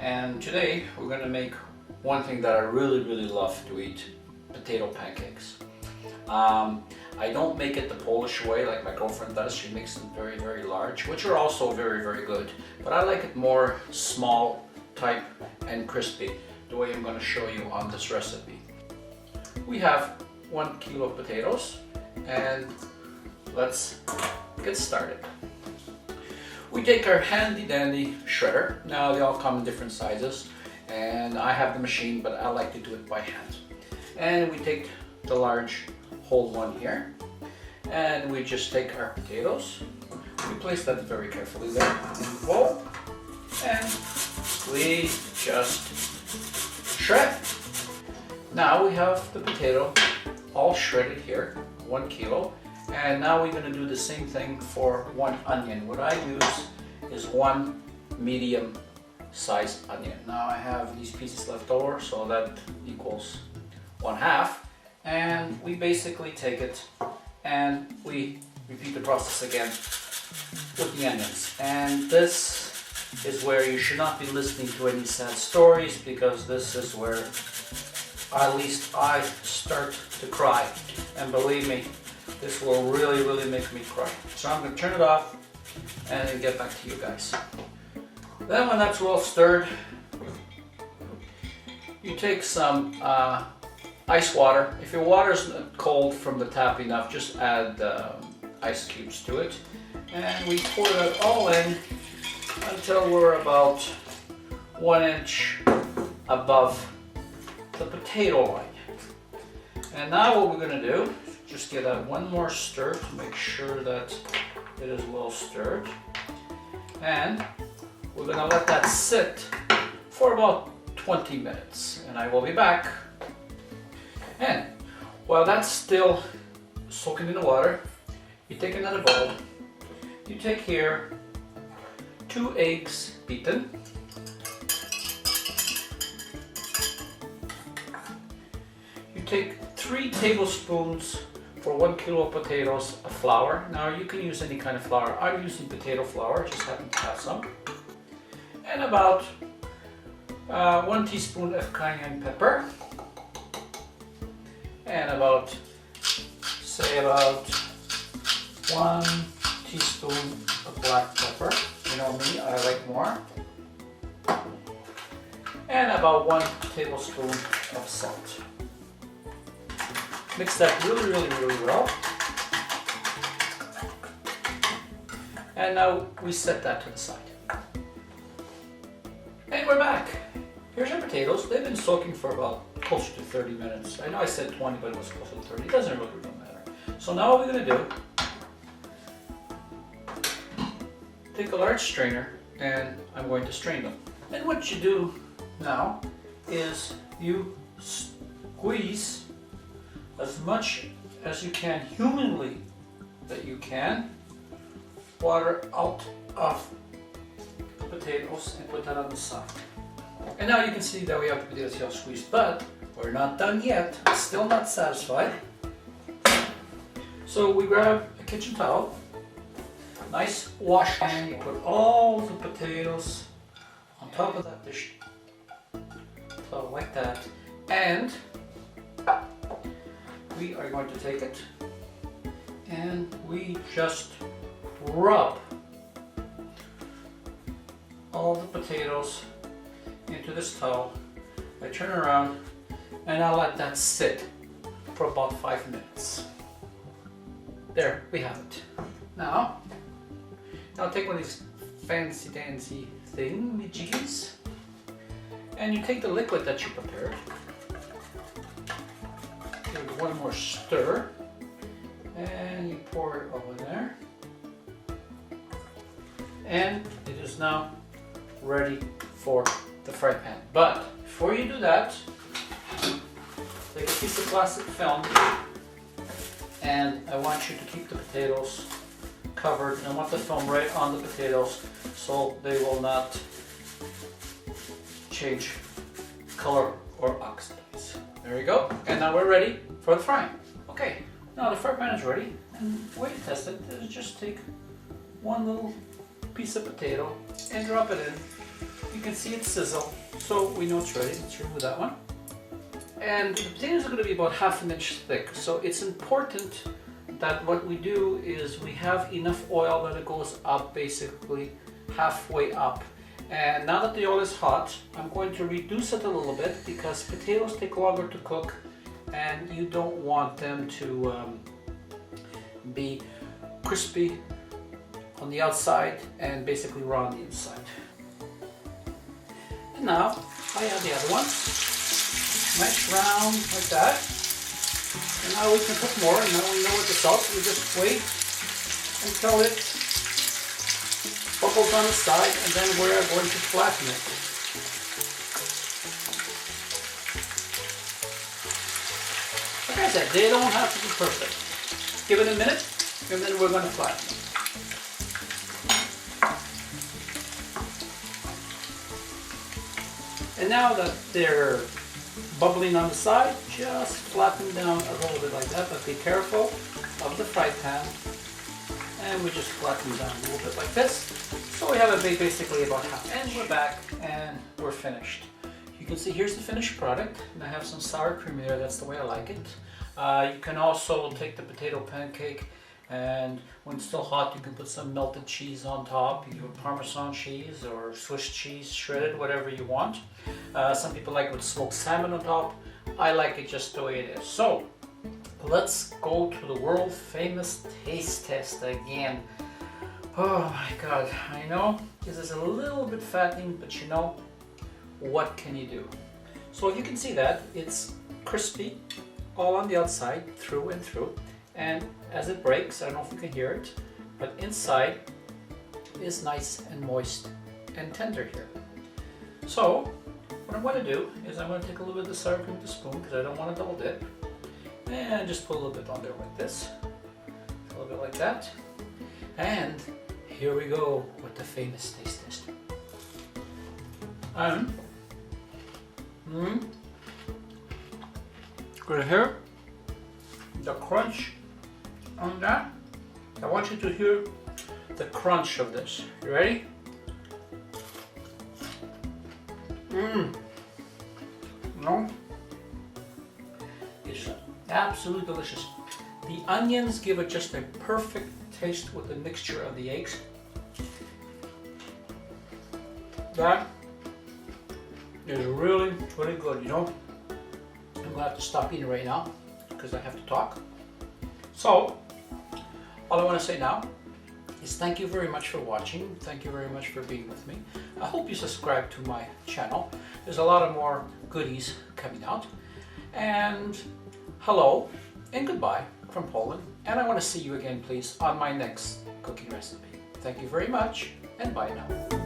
And today we're going to make one thing that I really love to eat: potato pancakes. I don't make it the Polish way like my girlfriend does. She makes them very large, which are also very good, but I like it more small type and crispy, the way I'm going to show you on this recipe. We have 1 kilo of potatoes, and let's get started. We take our handy dandy shredder. Now they all come in different sizes, and I have the machine, but I like to do it by hand. And we take the large whole one here, and we just take our potatoes. We place that very carefully there in the bowl, and we just shred. Now we have the potato all shredded here, 1 kilo. And now we're going to do the same thing for 1 onion. What I use is 1 medium sized onion. Now I have these pieces left over, so that equals 1/2. And we basically take it and we repeat the process again with the onions. And this is where you should not be listening to any sad stories, because this is where at least I start to cry. And believe me, this will really make me cry. So I'm going to turn it off and then get back to you guys. Then when that's well stirred, you take some ice water. If your water is cold from the tap enough, just add ice cubes to it. And we pour that all in until we're about 1 inch above the potato line. And now what we're going to do, just give that one more stir to make sure that it is well stirred. And we're going to let that sit for about 20 minutes. And I will be back. And while that's still soaking in the water, you take another bowl. You take here 2 eggs beaten. You take 3 tablespoons for 1 kilo of potatoes of flour. Now you can use any kind of flour. I'm using potato flour, just happen to have some. And about 1 teaspoon of cayenne pepper. And about 1 teaspoon of black pepper. You know me, I like more. And about 1 tablespoon of salt. Mix that really well. And now we set that to the side. And we're back. Here's our potatoes. They've been soaking for about closer to 30 minutes. I know I said 20, but it was closer to 30. It doesn't really matter. So now what we're going to do, take a large strainer, and I'm going to strain them. And what you do now is you squeeze as much as you can, humanly that you can, water out of the potatoes and put that on the side. And now you can see that we have the potatoes here squeezed, but we're not done yet. Still not satisfied. So we grab a kitchen towel, nice wash, and you put all the potatoes on top of that dish towel like that, and we are going to take it and we just rub all the potatoes into this towel. I turn around and I let that sit for about 5 minutes. There, we have it. Now take one of these fancy dancy thingamajiggies, and you take the liquid that you prepared. Give it one more stir, and you pour it over there, and it is now ready for the fry pan. But before you do that, take a piece of plastic film, and I want you to keep the potatoes covered, and I want the film right on the potatoes so they will not change color or oxidize. There you go. And now we're ready for the frying. Okay, now the fry pan is ready, and the way to test it is just take one little piece of potato and drop it in You can see it sizzle, so we know it's ready. Let's remove that one. And the potatoes are going to be about 1/2 inch thick, so it's important that what we do is we have enough oil that it goes up, basically halfway up. And now that the oil is hot, I'm going to reduce it a little bit because potatoes take longer to cook and you don't want them to be crispy on the outside and basically raw on the inside. And now I add the other one, smash round like that. And now we can put more, and now we know what the salt, we just wait until it bubbles on the side, and then we're going to flatten it. Like I said, they don't have to be perfect. Give it a minute, and then we're going to flatten it. And now that they're bubbling on the side, just flatten down a little bit like that, but be careful of the fry pan. And we just flatten down a little bit like this. So we have a basically about half. And we're back and we're finished. You can see here's the finished product. And I have some sour cream there, that's the way I like it. You can also take the potato pancake and when it's still hot you can put some melted cheese on top. You can put Parmesan cheese or Swiss cheese shredded, whatever you want. Some people like it with smoked salmon on top. I like it just the way it is. So let's go to the world famous taste test again. Oh my god, I know this is a little bit fattening, but you know, what can you do? So if you can see that, it's crispy all on the outside, through and through. And as it breaks, I don't know if you can hear it, but inside is nice and moist and tender here. So what I'm going to do is I'm going to take a little bit of the sour cream with a spoon because I don't want to double dip. And just put a little bit on there like this, a little bit like that. And here we go with the famous taste test. Good hear the crunch on that. I want you to hear the crunch of this. You ready? No? It's absolutely delicious. The onions give it just a perfect taste with the mixture of the eggs. That is really, really good, you know. I'm going to have to stop eating right now because I have to talk. So, all I want to say now is thank you very much for watching. Thank you very much for being with me. I hope you subscribe to my channel. There's a lot of more goodies coming out. And hello and goodbye from Poland. And I want to see you again, please, on my next cooking recipe. Thank you very much and bye now.